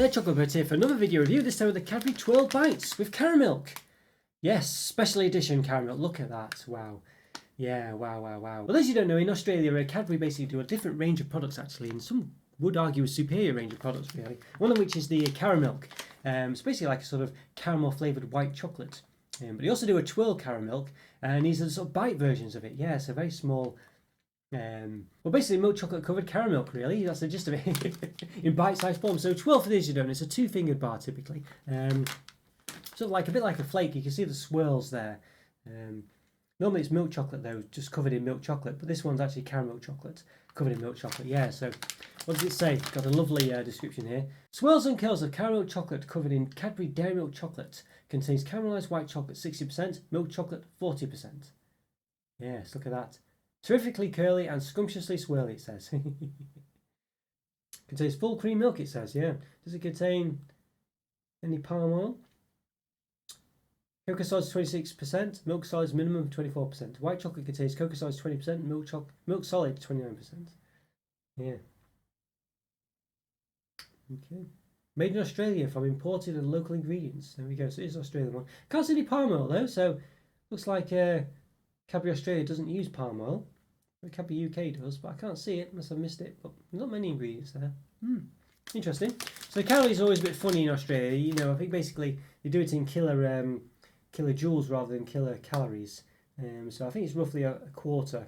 there, Chocolate Bird here for another video review, this time with the Cadbury Twirl Bites with Caramilk. Yes, special edition Caramilk, look at that, wow. Yeah, wow. Well, as you don't know, in Australia, Cadbury basically do a different range of products actually, and some would argue a superior range of products really. One of which is the Caramilk. It's basically like a sort of caramel flavoured white chocolate. But they also do a Twirl Caramilk, and these are the sort of bite versions of it. Yeah, so very small. Well, basically milk chocolate covered Caramilk really, that's the gist of it in bite-sized form. So Twirl, for those you don't know, it's a two-fingered bar typically, sort of like a bit like a flake. You can see the swirls there. Normally it's milk chocolate though, just covered in milk chocolate, but this one's actually caramel chocolate covered in milk chocolate. Yeah, so what does it say? It's got a lovely description here. Swirls and curls of caramel chocolate covered in Cadbury Dairy Milk chocolate, contains caramelized white chocolate 60%, milk chocolate 40%. Yes, look at that. Terrifically curly and scrumptiously swirly, it says. Contains full cream milk, it says, yeah. Does it contain any palm oil? Cocoa solids 26%, milk solids minimum 24%. White chocolate contains cocoa solids 20%, milk solid 29%. Yeah. Okay. Made in Australia from imported and local ingredients. There we go. So it's an Australian one. Can't see any palm oil though, so looks like Cadbury Australia doesn't use palm oil. Cadbury UK does, but I can't see it unless I've missed it. But not many ingredients there. Interesting. So the calories are always a bit funny in Australia. You know, I think basically they do it in kilojoules rather than kilocalories. So I think it's roughly a quarter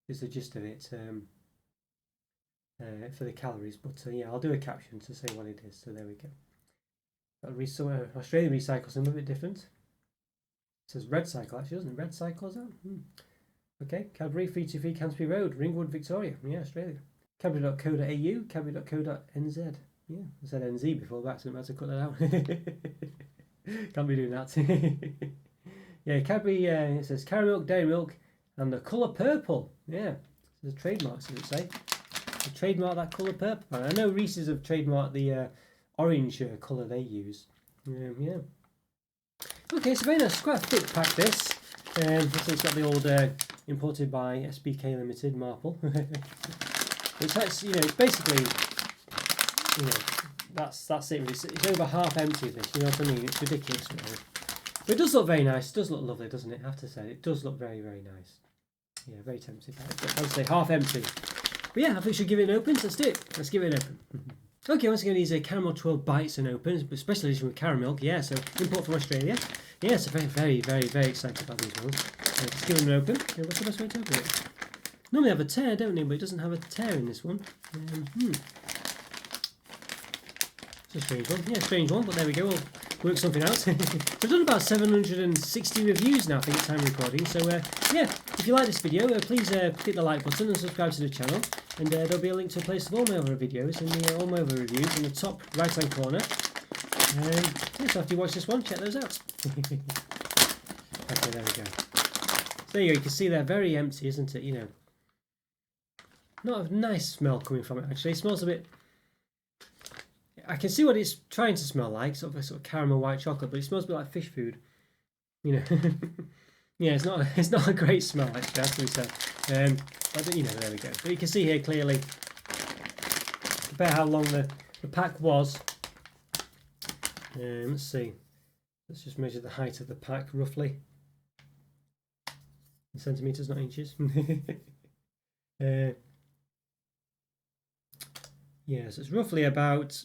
is the gist of it for the calories. But yeah, I'll do a caption to say what it is. So there we go. Australian recycles them a bit different. It says red cycle actually, doesn't it? Red cycle, is that? Okay, Cadbury 323 Cansby Road, Ringwood, Victoria. Yeah, Australia. Cadbury.co.au, Cadbury.co.nz. Yeah, I said NZ before, by accident, I had to cut that out. Can't be doing that. Yeah, Cadbury, it says Caramilk, Dairy Milk, and the colour purple. Yeah, there's a trademark, does it say? They trademark that colour purple. I know Reese's have trademarked the orange colour they use. Yeah. Okay, so very nice. It's quite a thick pack, this. It's got the old imported by SBK Limited marple. It's you know, it's basically, you know, that's it. It's over half empty. This, you know what I mean? It's ridiculous, really. But it does look very nice. It does look lovely, doesn't it? I have to say, it does look very, very nice. Yeah, very tempting. But I would say half empty. But yeah, I think we should give it an open. So let's do it. Let's give it an open. Okay, once again, these are Caramel Twirl Bites and opens, but special edition with Caramilk. Yeah, so import from Australia. Yeah, so very excited about these ones. Let's give them an open. Yeah, what's the best way to open it? Normally they have a tear, don't they? But it doesn't have a tear in this one. It's a strange one. Yeah, strange one, but there we go. We'll work something out. So I've done about 760 reviews now, I think, at time recording. So yeah, if you like this video, please hit the like button and subscribe to the channel. And there'll be a link to a place of all my other videos in the all my other reviews in the top right hand corner. So after you watch this one, check those out. Okay, there we go. So there you go. You can see they're very empty, isn't it? You know, not a nice smell coming from it. Actually, it smells a bit. I can see what it's trying to smell like, sort of caramel white chocolate, but it smells a bit like fish food. You know, yeah, it's not a great smell actually. That's what we said. But you know, there we go. But you can see here clearly. Compare how long the pack was. Let's see. Let's just measure the height of the pack roughly. In centimeters, not inches. Yeah, so it's roughly about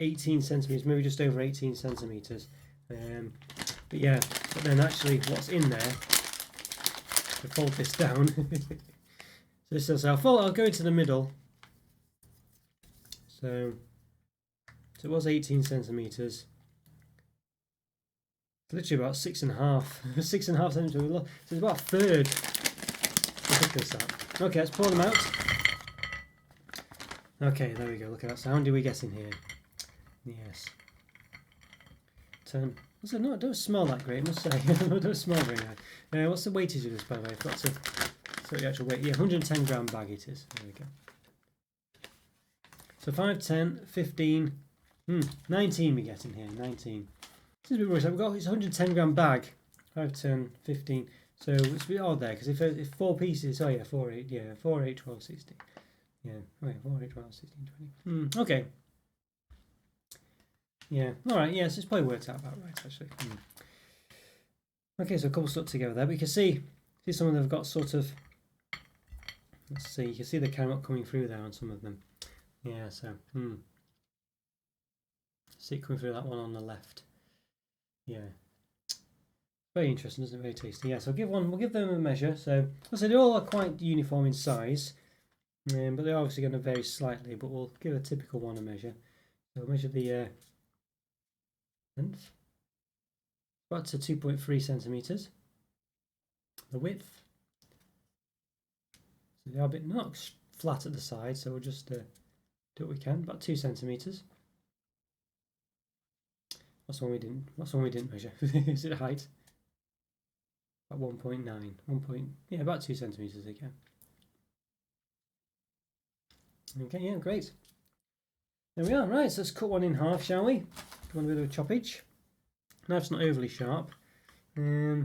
18 centimeters, maybe just over 18 centimeters. But yeah, but then actually what's in there, to fold this down. So this is, I'll go into the middle. So it was 18 centimeters. It's literally about 6.5 centimeters. So it's about a third. Ridiculous that. Okay, let's pour them out. Okay, there we go. Look at that. So how many do we get in here? Yes. 10. No, it don't smell that great, I must say. It don't smell very nice. What's the weightage of this, by the way? I've got to sort the actual weight. Yeah, 110 gram bag it is. There we go. So 5, 10, 15, 19 we get in here. 19. This is a bit worse. We've got it's 110 gram bag. 5, 10, 15. So it's a bit odd there because if 4 pieces, oh yeah, 4, 8, yeah, 4, 8, 12, 16. Yeah, oh yeah, 4, 8, 12, 16, 20. Okay. Yeah. All right. Yes, it's probably worked out about right actually. Okay, so a couple stuck together there, but you can see some of them have got sort of. Let's see. You can see the caramel coming through there on some of them. Yeah. So. See it coming through that one on the left. Yeah. Very interesting, isn't it? Very tasty. Yeah. So we'll give them a measure. So they all are quite uniform in size, but they're obviously going to vary slightly. But we'll give a typical one a measure. So we'll measure the length. About to 2.3 centimeters. The width. So they are a bit not flat at the side, so we'll just do what we can. About 2 centimeters. What's the one we didn't measure? Is it height? About 1.9. Yeah, about 2 centimeters again. Okay, yeah, great. There we are. Right, so let's cut one in half, shall we? Go on a bit of a choppage. Knife's not overly sharp. Yeah.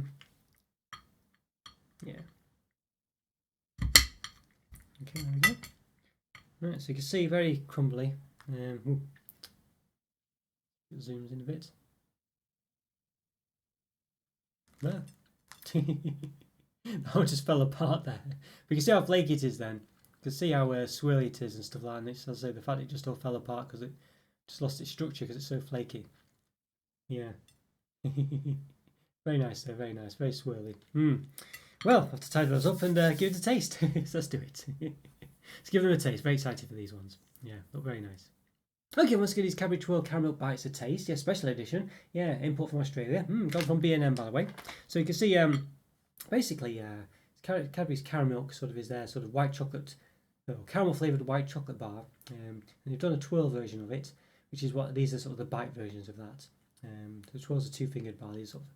Okay, there we go. Right, so you can see very crumbly. It zooms in a bit. There. That one just fell apart there. We can see how flaky it is then. You can see how swirly it is and stuff like that. And it's, as I say, the fact it just all fell apart because it just lost its structure because it's so flaky. Yeah. Very nice though, very nice, very swirly. Well, I'll have to tidy those up and give it a taste. So let's do it. Let's give them a taste. Very excited for these ones. Yeah, look very nice. Okay, let's give these Cadbury Twirl Caramilk Bites a taste. Yeah, special edition. Yeah, import from Australia. Gone from B&M, by the way. So you can see, basically, Cadbury's Caramilk sort of is their sort of white chocolate, caramel flavoured white chocolate bar. And they've done a twirl version of it, which is what these are sort of the bite versions of that. The twirl's a two-fingered bar. These sort of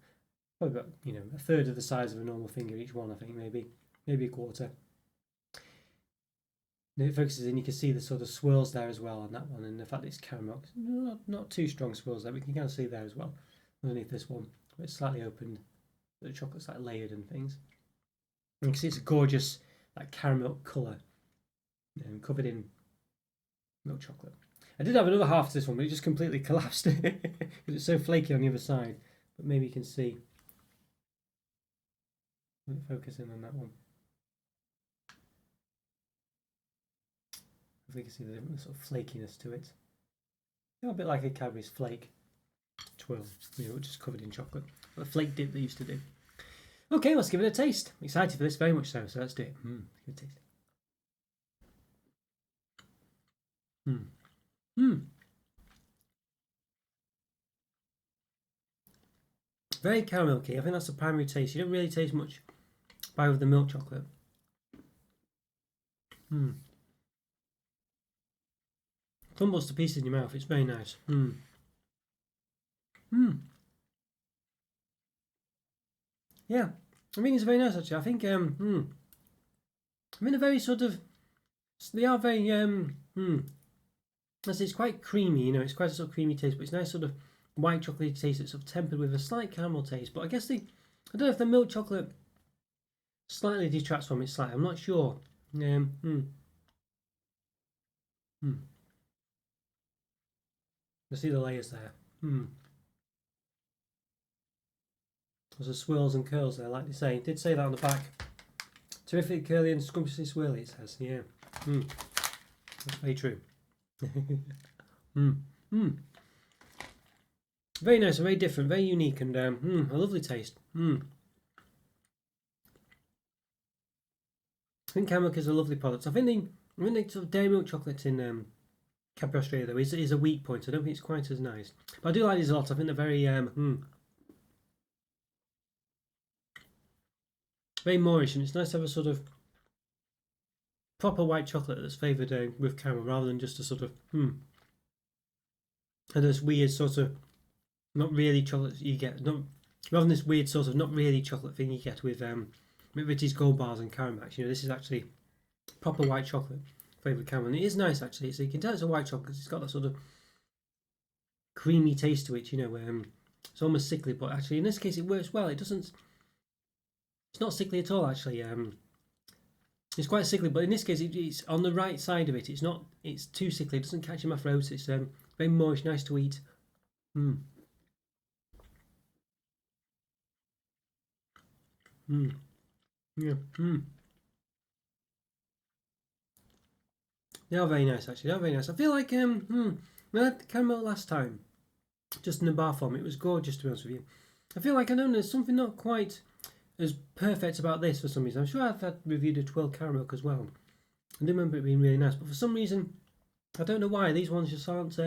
probably about a third of the size of a normal finger each one. I think maybe a quarter. And it focuses in. You can see the sort of swirls there as well on that one, and the fact that it's caramel, not too strong swirls there. We can kind of see there as well underneath this one. It's slightly opened. The chocolate's like layered and things. And you can see it's a gorgeous like caramel colour, covered in milk chocolate. I did have another half to this one, but it just completely collapsed because it's so flaky on the other side. But maybe you can see. Focus in on that one. I think you can see the sort of flakiness to it. A bit like a Cadbury's flake twirl, which is covered in chocolate. The flake dip they used to do. Okay, let's give it a taste. I'm excited for this, very much so. So let's do it. Give it a taste. Very caramelky. I think that's the primary taste. You don't really taste much by with the milk chocolate. Crumbles to pieces in your mouth. It's very nice. Yeah, I mean it's very nice actually. I think I mean a very sort of. They are very it's quite creamy. It's quite a sort of creamy taste, but it's nice sort of white chocolate taste that's sort of tempered with a slight caramel taste. But I guess I don't know if the milk chocolate slightly detracts from it slightly. I'm not sure. I see the layers there. There's the swirls and curls there, like they say. It did say that on the back. Terrific, curly and scrumptiously swirly, it says. Yeah. That's very true. Very nice, very different, very unique, and a lovely taste. I think Caramilk is a lovely product. I think the sort of dairy milk chocolate in Cadbury Australia though is a weak point. I don't think it's quite as nice, but I do like these a lot. I think they're very very Moorish, and it's nice to have a sort of proper white chocolate that's flavoured with caramel rather than just a sort of and this weird sort of not really chocolate you get, rather than this weird sort of not really chocolate thing you get with McVitie's Gold Bars and Caramax. This is actually proper white chocolate flavoured caramel, and it is nice actually. So you can tell it's a white chocolate because it's got that sort of creamy taste to it. It's almost sickly, but actually in this case it works well. It's not sickly at all actually. It's quite sickly, but in this case it's on the right side of it. It's too sickly. It doesn't catch in my throat. It's very moist, nice to eat. Mm. Mm. Yeah. Mm. They are very nice, actually. They are very nice. I feel like when I had the caramel last time, just in the bar form, it was gorgeous, to be honest with you. I feel like I don't know, there's something not quite as perfect about this for some reason. I'm sure I've had reviewed a Twirl Caramilk as well. I do remember it being really nice, but for some reason, I don't know why, these ones just aren't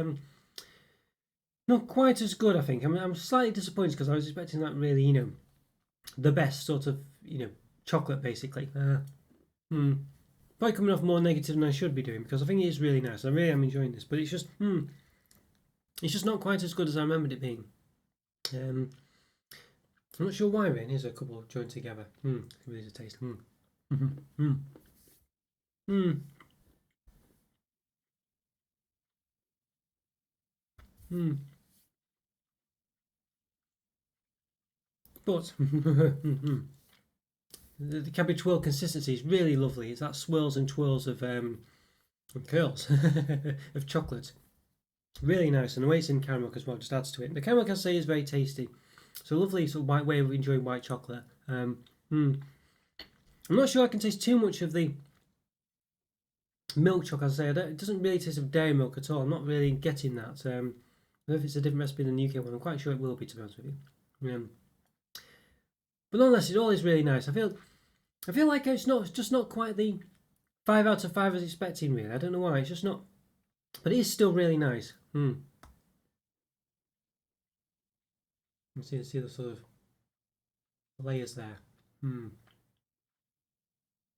not quite as good, I think. I mean, I'm slightly disappointed because I was expecting that really, the best sort of, chocolate basically. Probably coming off more negative than I should be doing because I think it is really nice. I really am enjoying this, but it's just not quite as good as I remembered it being. I'm not sure why, really. Here's a couple joined together. Give these a taste. But the Cadbury Twirl consistency is really lovely. It's that swirls and twirls of curls of chocolate. Really nice, and the way it's in Caramilk as well just adds to it. The Caramilk, I say, is very tasty. It's a lovely sort of white way of enjoying white chocolate. I'm not sure I can taste too much of the milk chocolate. As I say, it doesn't really taste of dairy milk at all. I'm not really getting that. I don't know if it's a different recipe than the UK one. I'm quite sure it will be, to be honest with you. But nonetheless, it all is really nice. I feel like it's just not quite the 5 out of 5 I was expecting, really. I don't know why. It's just not, but it is still really nice. You see the sort of layers there.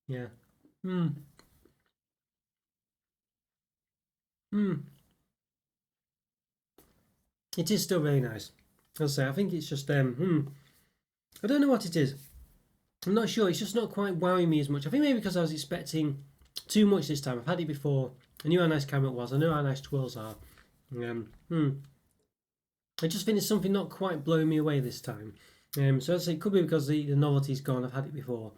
Yeah. It is still really nice. As I say, I think it's just I don't know what it is. I'm not sure. It's just not quite wowing me as much. I think maybe because I was expecting too much this time. I've had it before. I knew how nice Caramilk was. I know how nice Twirls are. I just think it's something not quite blowing me away this time. So I'd say it could be because the novelty's gone. I've had it before.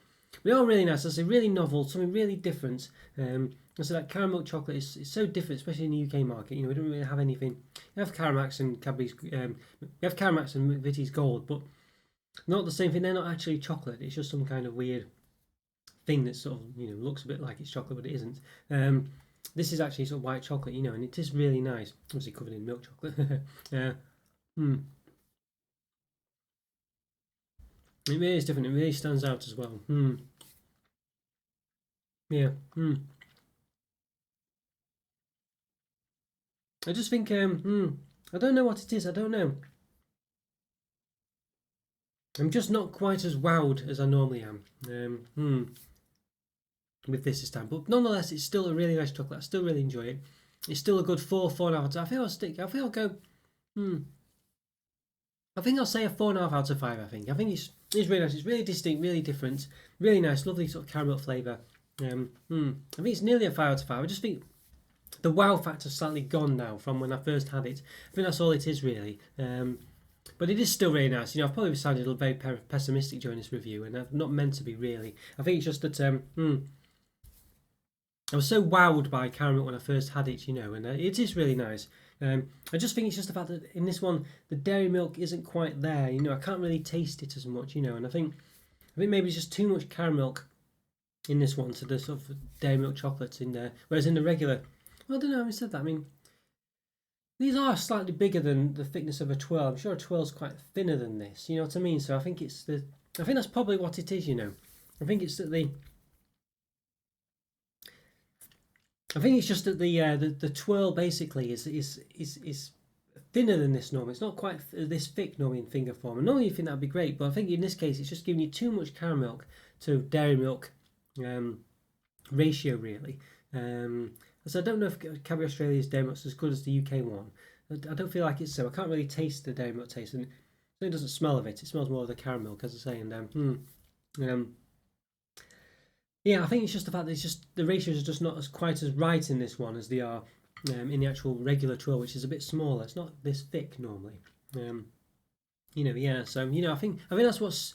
They are really nice. I say really novel, something really different. I say that Caramilk chocolate is so different, especially in the UK market. We don't really have anything. We have Caramax and Cadbury's. We have Caramax and Vitty's Gold, but not the same thing. They're not actually chocolate. It's just some kind of weird thing that sort of looks a bit like it's chocolate, but it isn't. This is actually sort of white chocolate, and it is really nice. Obviously covered in milk chocolate. It really is different. It really stands out as well. Yeah. I just think I don't know what it is. I don't know. I'm just not quite as wowed as I normally am. With this time, but nonetheless, it's still a really nice chocolate. I still really enjoy it. It's still a good 4.5 out of 5. I feel I'll stick. I feel I'll go. I think I'll say a 4.5 out of 5. I think it's really nice. It's really distinct, really different, really nice, lovely sort of caramel flavour. I think it's nearly a 5 out of 5. I just think the wow factor's slightly gone now from when I first had it. I think that's all it is really. But it is still really nice. I've probably sounded a little very pessimistic during this review, and I've not meant to be really. I think it's just that I was so wowed by Caramilk when I first had it, and it is really nice. I just think it's just the fact that in this one, the dairy milk isn't quite there. I can't really taste it as much, and I think maybe it's just too much Caramilk in this one to the sort of dairy milk chocolates in there. Whereas in the regular, well, I don't know how I said that. I mean, these are slightly bigger than the thickness of a Twirl. I'm sure a Twirl's quite thinner than this. You know what I mean? So I think that's probably what it is. I think it's that I think it's just that the Twirl basically is thinner than this normally. It's not quite this thick normally in finger form. And normally you think that'd be great, but I think in this case it's just giving you too much Caramilk to dairy milk ratio really. So I don't know if Cadbury Australia's dairy milk's as good as the UK one. I don't feel like it's so. I can't really taste the dairy milk taste, and it doesn't smell of it. It smells more of the Caramilk, as I say. And yeah, I think it's just the fact that it's just the ratios are just not as quite as right in this one as they are in the actual regular Twirl, which is a bit smaller. It's not this thick normally. Yeah. So I think that's what's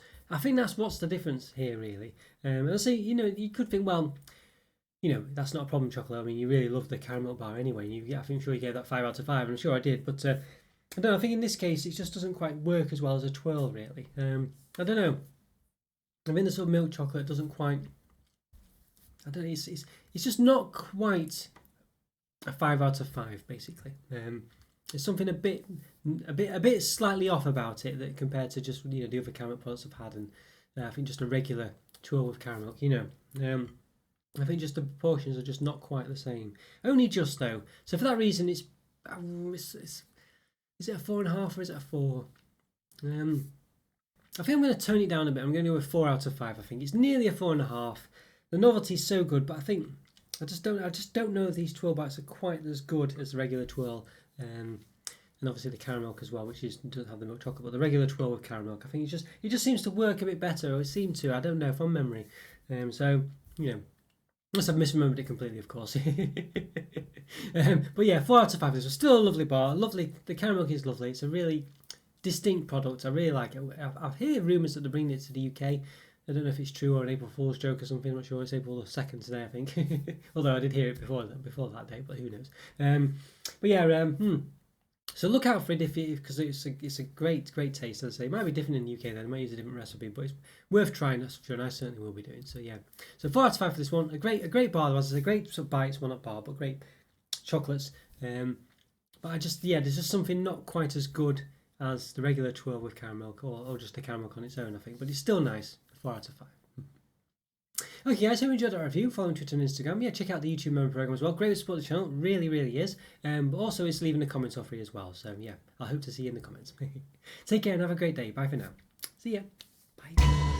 the difference here really. And I say you could think, well, that's not a problem, Chocolo. I mean, you really love the Caramilk bar anyway. I'm sure you gave that 5 out of 5, and I'm sure I did. But I don't know, I think in this case it just doesn't quite work as well as a twirl, really. I don't know. I mean, the sort of milk chocolate doesn't quite. I don't know. It's just not quite a 5 out of 5, basically. There's something a bit slightly off about it that compared to just the other Caramilk products I've had, and I think just a regular twirl with Caramilk. I think just the proportions are just not quite the same. Only just though. So for that reason, is it a 4.5 or is it a 4? I think I'm going to tone it down a bit. I'm going to go with 4 out of 5. I think it's nearly a 4.5. The novelty's so good, but I think I just don't know if these Twirl Bites are quite as good as the regular twirl. And obviously the Caramilk as well, which doesn't have the milk chocolate, but the regular twirl with Caramilk, I think it just seems to work a bit better, or it seemed to. I don't know, from memory. So unless I've misremembered it completely, of course. But yeah, 4 out of 5. This was still a lovely bar. Lovely. The Caramilk is lovely. It's a really distinct product. I really like it. I've heard rumours that they're bringing it to the UK. I don't know if it's true or an April Fool's joke or something. I'm not sure. It's April 2nd today, I think. Although I did hear it before that date, but who knows? But yeah, so look out for it because it's a great taste. As I say, it might be different in the UK. Then I might use a different recipe, but it's worth trying. That's for sure, and I certainly will be doing. So yeah, so 4 out of 5 for this one. A great bar. As I say, great sort of bites. Well, not bar, but great chocolates. But there's just something not quite as good as the regular twirl with Caramilk, or just the Caramilk on its own, I think. But it's still nice. 4 out of 5. Okay guys, hope you enjoyed that review. Follow me on Twitter and Instagram. Yeah, check out the YouTube member program as well. Great to support the channel, really is. But also it's leaving a comment off free as well. So yeah, I hope to see you in the comments. Take care and have a great day. Bye for now. See ya. Bye.